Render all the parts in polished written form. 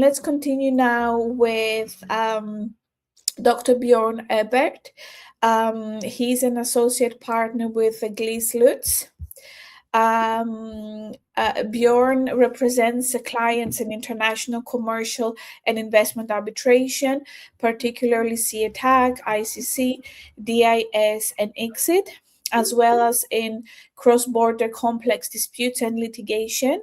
Let's continue now with Dr. Björn Ebert. He's an associate partner with Glees Lutz. Björn represents clients in international commercial and investment arbitration, particularly CATAG, ICC, DIS, and ICSID, as well as in cross-border complex disputes and litigation,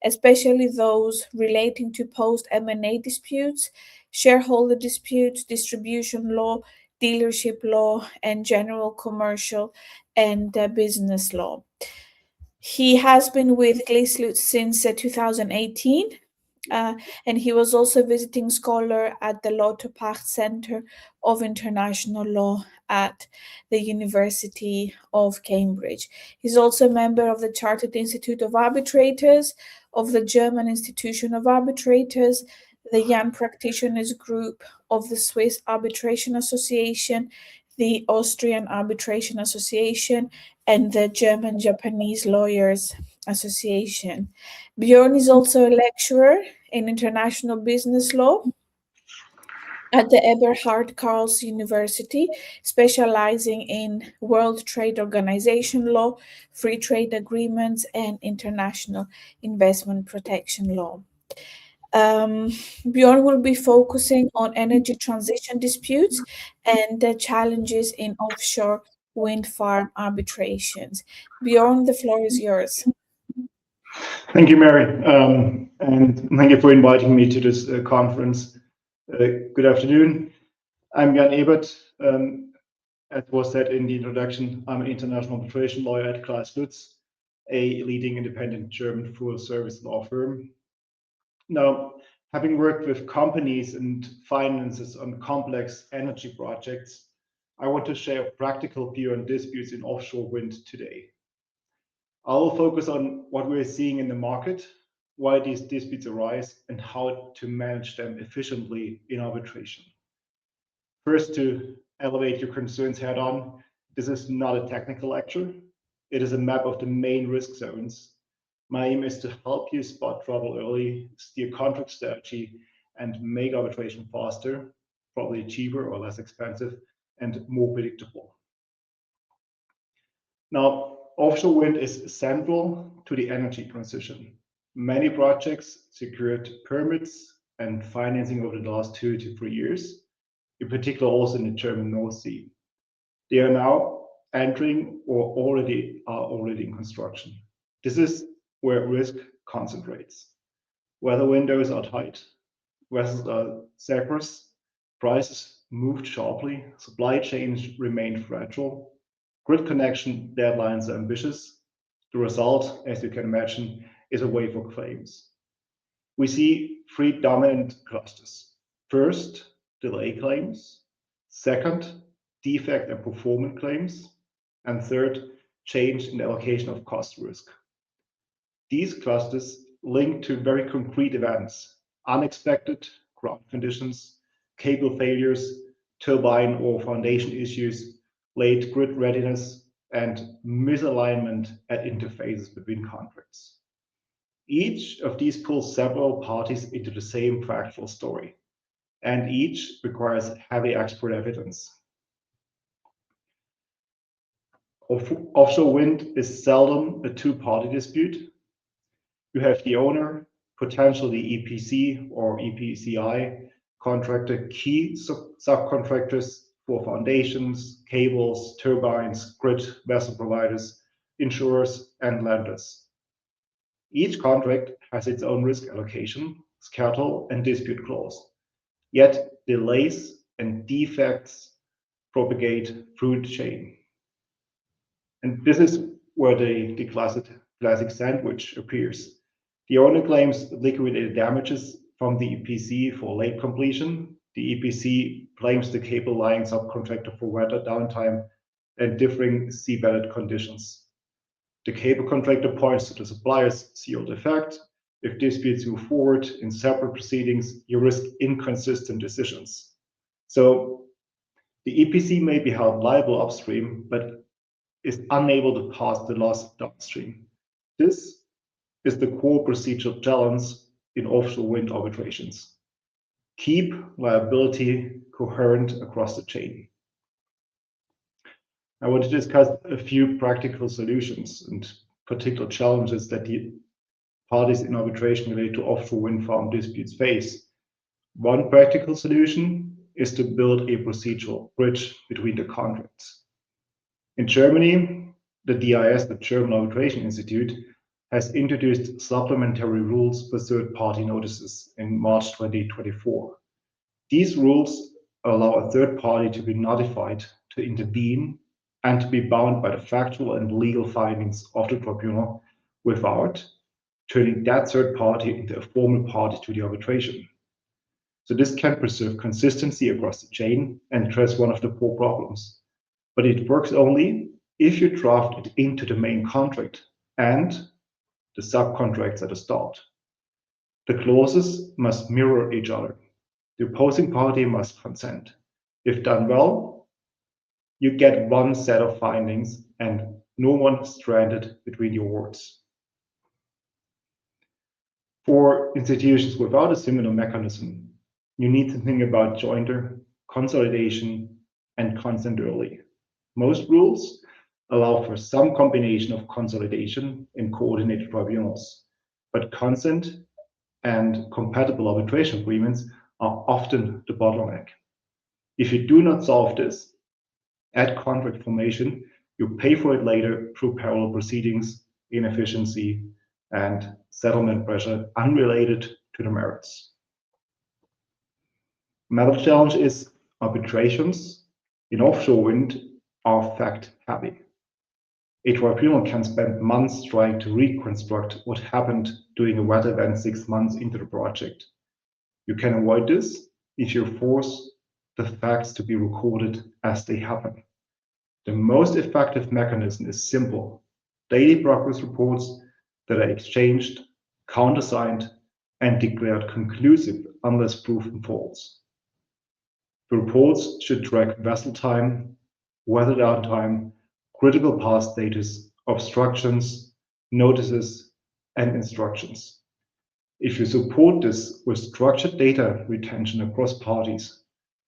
especially those relating to post-M&A disputes, shareholder disputes, distribution law, dealership law, and general commercial and business law. He has been with Glees Lutz since 2018, and he was also a visiting scholar at the Lauterpacht Center of International Law at the University of Cambridge. He's also a member of the Chartered Institute of Arbitrators, of the German Institution of Arbitrators, the Young Practitioners Group of the Swiss Arbitration Association, the Austrian Arbitration Association, and the German-Japanese Lawyers Association. Björn is also a lecturer in international business law at the Eberhard Karls University, specializing in World Trade Organization law, free trade agreements, and international investment protection law. Björn will be focusing on energy transition disputes and the challenges in offshore wind farm arbitrations. Björn, the floor is yours. Thank you, Mary, and thank you for inviting me to this conference. Good afternoon. I'm Björn Ebert. As was said in the introduction, I'm an international arbitration lawyer at Glees Lutz, a leading independent German full-service law firm. Now, having worked with companies and finances on complex energy projects, I want to share a practical view on disputes in offshore wind today. I will focus on what we're seeing in the market, why these disputes arise, and how to manage them efficiently in arbitration. First, to elevate your concerns head on, this is not a technical lecture. It is a map of the main risk zones. My aim is to help you spot trouble early, steer contract strategy, and make arbitration faster, probably cheaper or less expensive, and more predictable. Now, offshore wind is central to the energy transition. Many projects secured permits and financing over the last 2 to 3 years, in particular also in the German North Sea. They are now entering or are already in construction. This is where risk concentrates. Weather windows are tight, vessels are scarce, prices moved sharply, supply chains remain fragile, grid connection deadlines are ambitious. The result, as you can imagine, is a wave of claims. We see 3 dominant clusters. First, delay claims. Second, defect and performance claims. And third, change in the allocation of cost risk. These clusters link to very concrete events, unexpected ground conditions, cable failures, turbine or foundation issues, late grid readiness, and misalignment at interfaces between contracts. Each of these pulls several parties into the same fractal story, and each requires heavy expert evidence. Offshore wind is seldom a two-party dispute. You have the owner, potentially EPC or EPCI, contractor, key subcontractors for foundations, cables, turbines, grid vessel providers, insurers, and lenders. Each contract has its own risk allocation, schedule, and dispute clause. Yet delays and defects propagate through the chain. And this is where the classic sandwich appears. The owner claims liquidated damages from the EPC for late completion. The EPC blames the cable laying subcontractor for weather downtime and differing seabed conditions. The cable contractor points to the supplier's CO defect. If disputes move forward in separate proceedings, you risk inconsistent decisions. So the EPC may be held liable upstream, but is unable to pass the loss downstream. This is the core procedural challenge in offshore wind arbitrations. keep liability coherent across the chain. I want to discuss a few practical solutions and particular challenges that the parties in arbitration related to offshore wind farm disputes face. One practical solution is to build a procedural bridge between the contracts. In Germany, the DIS, the German Arbitration Institute, has introduced supplementary rules for third-party notices in March 2024. These rules allow a third party to be notified to intervene and to be bound by the factual and legal findings of the tribunal without turning that third party into a formal party to the arbitration. So this can preserve consistency across the chain and address one of the core problems. But it works only if you draft it into the main contract and the subcontracts at the start. The clauses must mirror each other. The opposing party must consent. If done well, you get one set of findings and no one stranded between your words. For institutions without a similar mechanism, you need to think about jointer, consolidation, and consent early. Most rules allow for some combination of consolidation in coordinated tribunals, but consent and compatible arbitration agreements are often the bottleneck. If you do not solve this at contract formation, you pay for it later through parallel proceedings, inefficiency, and settlement pressure unrelated to the merits. Another challenge is arbitrations in offshore wind are fact-heavy. A tribunal can spend months trying to reconstruct what happened during a weather event 6 months into the project. You can avoid this if you force the facts to be recorded as they happen. The most effective mechanism is simple: daily progress reports that are exchanged, countersigned, and declared conclusive unless proven false. The reports should track vessel time, weather downtime, critical path status, obstructions, notices, and instructions. If you support this with structured data retention across parties,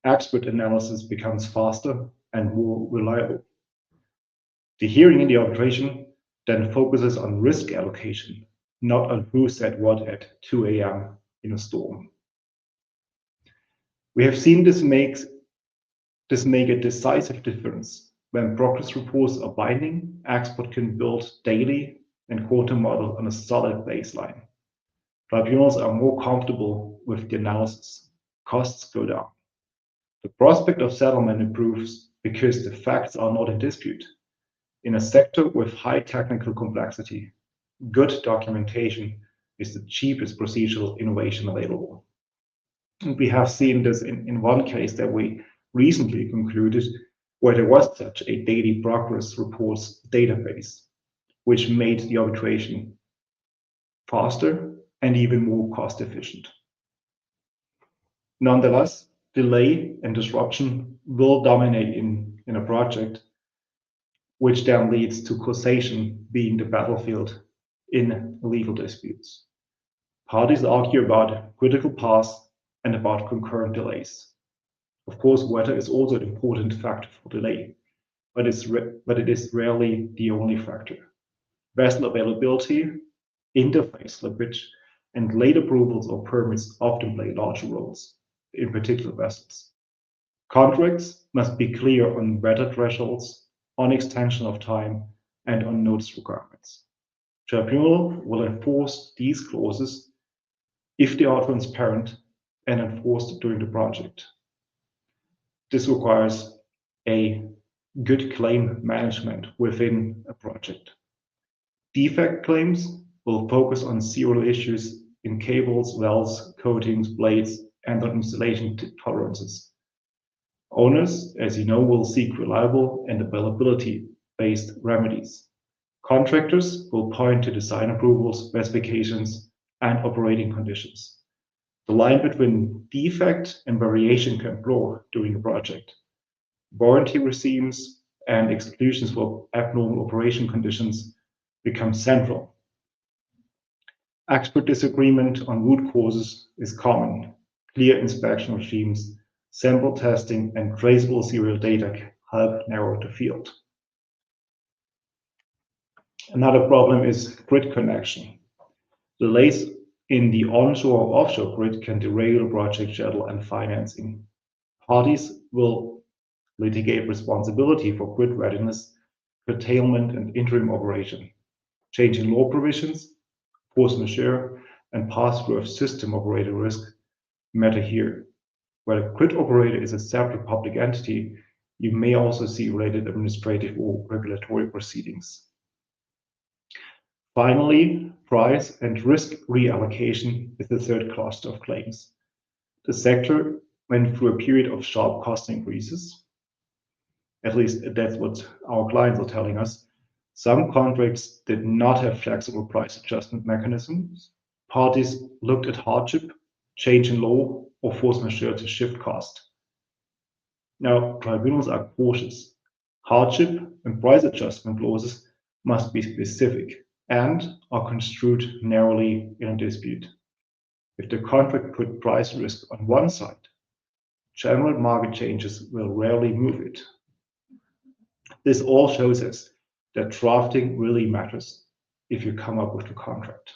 expert analysis becomes faster and more reliable. The hearing in the arbitration then focuses on risk allocation, not on who said what at 2 a.m. in a storm. We have seen this make a decisive difference. When progress reports are binding, expert can build daily and quarter model on a solid baseline. Tribunals are more comfortable with the analysis. Costs go down. The prospect of settlement improves because the facts are not in dispute. In a sector with high technical complexity, good documentation is the cheapest procedural innovation available. And we have seen this in one case that we recently concluded, where there was such a daily progress reports database, which made the arbitration faster and even more cost efficient. Nonetheless, delay and disruption will dominate in a project, which then leads to causation being the battlefield in legal disputes. Parties argue about critical paths and about concurrent delays. Of course, weather is also an important factor for delay, but it is rarely the only factor. Vessel availability, interface slippage, and late approvals or permits often play larger roles, in particular vessels. Contracts must be clear on weather thresholds, on extension of time, and on notice requirements. Tribunal will enforce these clauses if they are transparent and enforced during the project. This requires a good claim management within a project. Defect claims will focus on serial issues in cables, wells, coatings, blades, and on installation tolerances. Owners, as you know, will seek reliable and availability-based remedies. Contractors will point to design approvals, specifications, and operating conditions. The line between defect and variation can blur during a project. Warranty regimes and exclusions for abnormal operation conditions become central. Expert disagreement on root causes is common. clear inspection regimes, sample testing, and traceable serial data help narrow the field. Another problem is grid connection. Delays in the onshore or offshore grid can derail project schedule and financing. Parties will litigate responsibility for grid readiness, curtailment, and interim operation. Change in law provisions, force majeure, and pass-through of system operator risk matter here. Where a grid operator is a separate public entity, you may also see related administrative or regulatory proceedings. Finally, price and risk reallocation is the third cluster of claims. The sector went through a period of sharp cost increases. At least that's what our clients are telling us. Some contracts did not have flexible price adjustment mechanisms. Parties looked at hardship, change in law, or force majeure to shift cost. Now, tribunals are cautious. Hardship and price adjustment clauses must be specific and are construed narrowly in a dispute. If the contract put price risk on one side, general market changes will rarely move it. This all shows us that drafting really matters if you come up with a contract,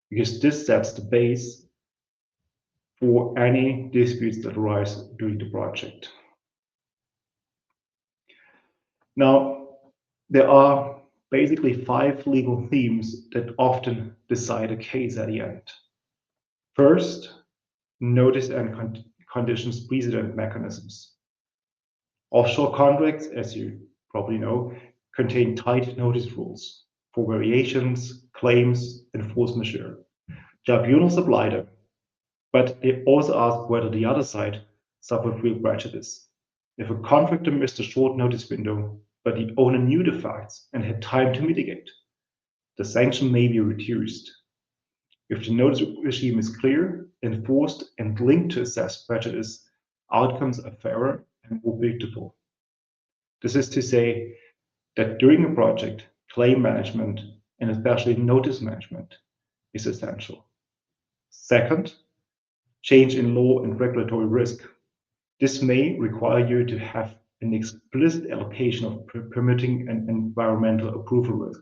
because this sets the base for any disputes that arise during the project. Now, there are basically 5 legal themes that often decide a case at the end. First, notice and conditions precedent mechanisms. Offshore contracts, as you probably know, contain tight notice rules for variations, claims, and force majeure. Tribunals apply them, but they also ask whether the other side suffered real prejudice. If a contractor missed a short notice window, but the owner knew the facts and had time to mitigate, the sanction may be reduced. If the notice regime is clear, enforced, and linked to assessed prejudice, outcomes are fairer and more predictable. This is to say that during a project, claim management, and especially notice management, is essential. Second, change in law and regulatory risk. This may require you to have an explicit allocation of permitting and environmental approval risk.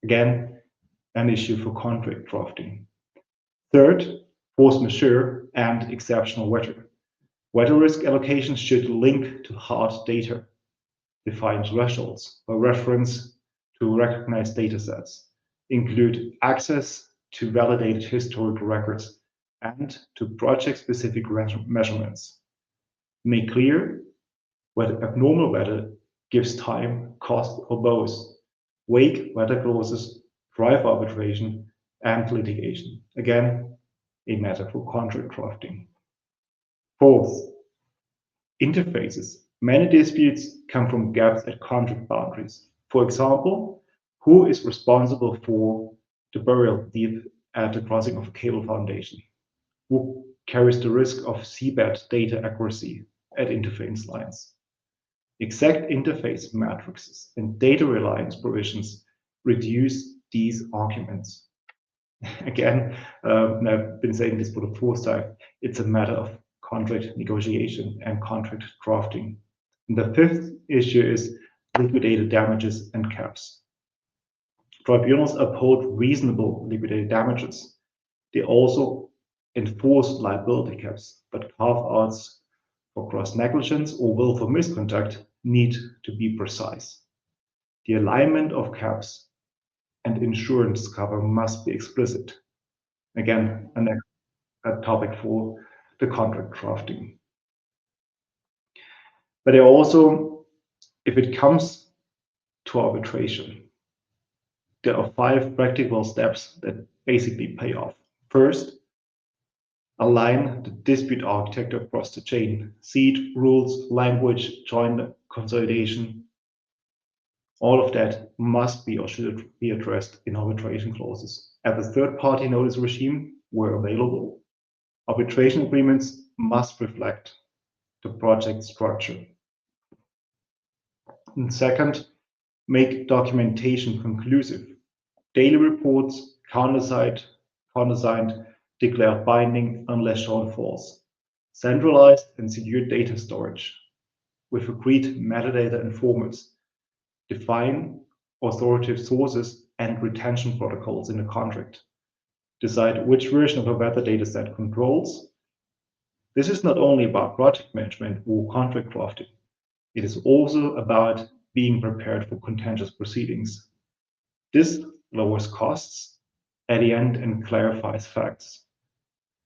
Again, an issue for contract drafting. Third, force majeure and exceptional weather. Weather risk allocations should link to hard data, define thresholds by reference to recognized datasets, include access to validated historical records, and to project-specific measurements. Make clear whether abnormal weather gives time, cost, or both. Wake weather clauses, drive arbitration, and litigation. Again, a matter for contract drafting. Fourth, interfaces. Many disputes come from gaps at contract boundaries. For example, who is responsible for the burial deep at the crossing of a cable foundation? Who carries the risk of seabed data accuracy at interface lines? Exact interface matrices and data reliance provisions reduce these arguments. Again, and I've been saying this for the fourth time, it's a matter of contract negotiation and contract drafting. And the fifth issue is liquidated damages and caps. Tribunals uphold reasonable liquidated damages. They also enforce liability caps, but carve-outs for gross negligence or willful misconduct need to be precise. The alignment of caps and insurance cover must be explicit. Again, a topic for the contract drafting. But also, if it comes to arbitration, there are 5 practical steps that basically pay off. First, align the dispute architecture across the chain. Seed, rules, language, joint consolidation, all of that must be or should be addressed in arbitration clauses. At the third-party notice regime, where available, arbitration agreements must reflect the project structure. And second, make documentation conclusive. Daily reports, countersigned declared binding unless shown false, centralized and secure data storage with agreed metadata and formats, define authoritative sources and retention protocols in the contract, decide which version of a weather dataset controls. This is not only about project management or contract drafting, it is also about being prepared for contentious proceedings. This lowers costs at the end and clarifies facts,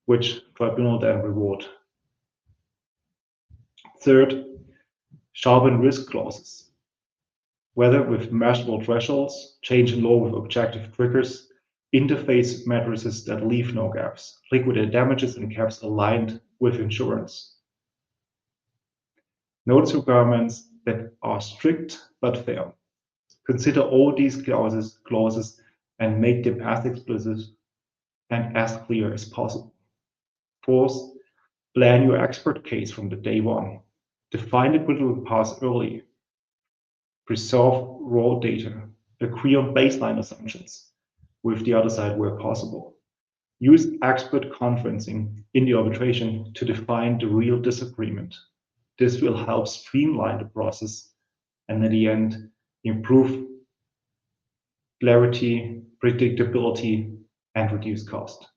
which tribunal then reward. Third, sharpen risk clauses. Whether with measurable thresholds, change in law with objective triggers, interface matrices that leave no gaps, liquidated damages and caps aligned with insurance. Notice requirements that are strict but fair. Consider all these clauses and make them as explicit and as clear as possible. Fourth, plan your expert case from the day one. Define the critical paths early. Preserve raw data. Agree on baseline assumptions with the other side where possible. Use expert conferencing in the arbitration to define the real disagreement. This will help streamline the process and at the end improve clarity, predictability, and reduce cost.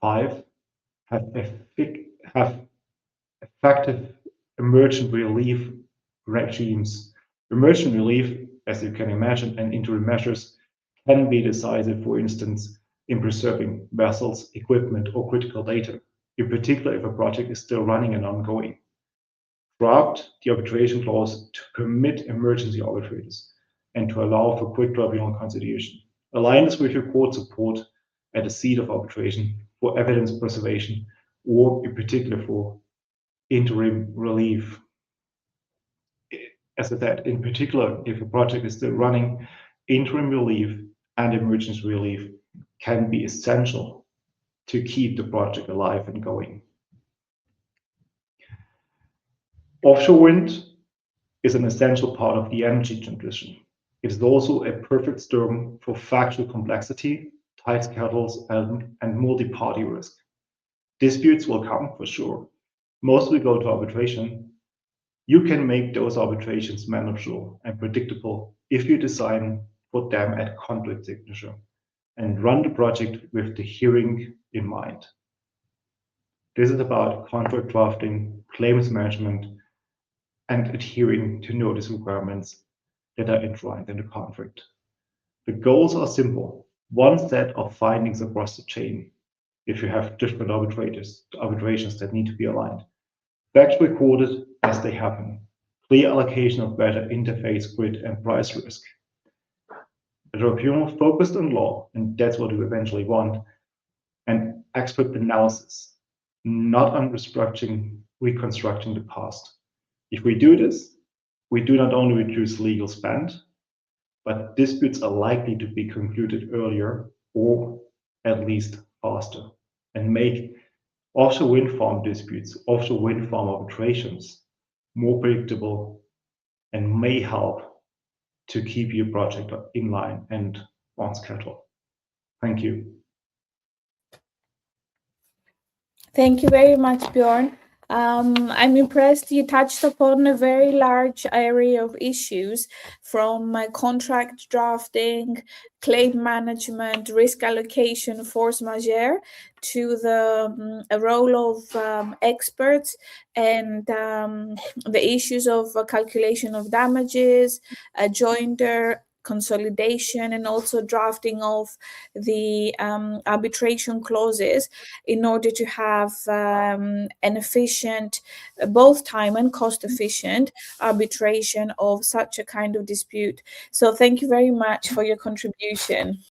5, have effective emergent relief regimes. Emergent relief, as you can imagine, and interim measures can be decisive, for instance, in preserving vessels, equipment, or critical data, in particular if a project is still running and ongoing. Draft the arbitration clause to permit emergency arbitrators and to allow for quick tribunal conciliation. Align this with your court support at the seat of arbitration for evidence preservation or in particular for interim relief. As I said, in particular, if a project is still running, interim relief and emergency relief can be essential to keep the project alive and going. Offshore wind is an essential part of the energy transition. It is also a perfect storm for factual complexity, tight schedules, and multi-party risk. Disputes will come for sure. Most will go to arbitration. You can make those arbitrations manageable and predictable if you design for them at contract signature and run the project with the hearing in mind. This is about contract drafting, claims management, and adhering to notice requirements that are enshrined in the contract. The goals are simple. One set of findings across the chain, if you have different arbitrations that need to be aligned. Facts recorded as they happen. Clear allocation of better interface, grid, and price risk. A tribunal focused on law, and that's what we eventually want, and expert analysis, not on reconstructing the past. If we do this, we do not only reduce legal spend, but disputes are likely to be concluded earlier or at least faster, and make offshore wind farm disputes, offshore wind farm arbitrations more predictable and may help to keep your project in line and on schedule. Thank you. Thank you very much, Björn. I'm impressed you touched upon a very large area of issues from contract drafting, claim management, risk allocation, force majeure, to the role of experts and the issues of calculation of damages, joinder, consolidation, and also drafting of the arbitration clauses in order to have an efficient, both time and cost efficient arbitration of such a kind of dispute. So thank you very much for your contribution.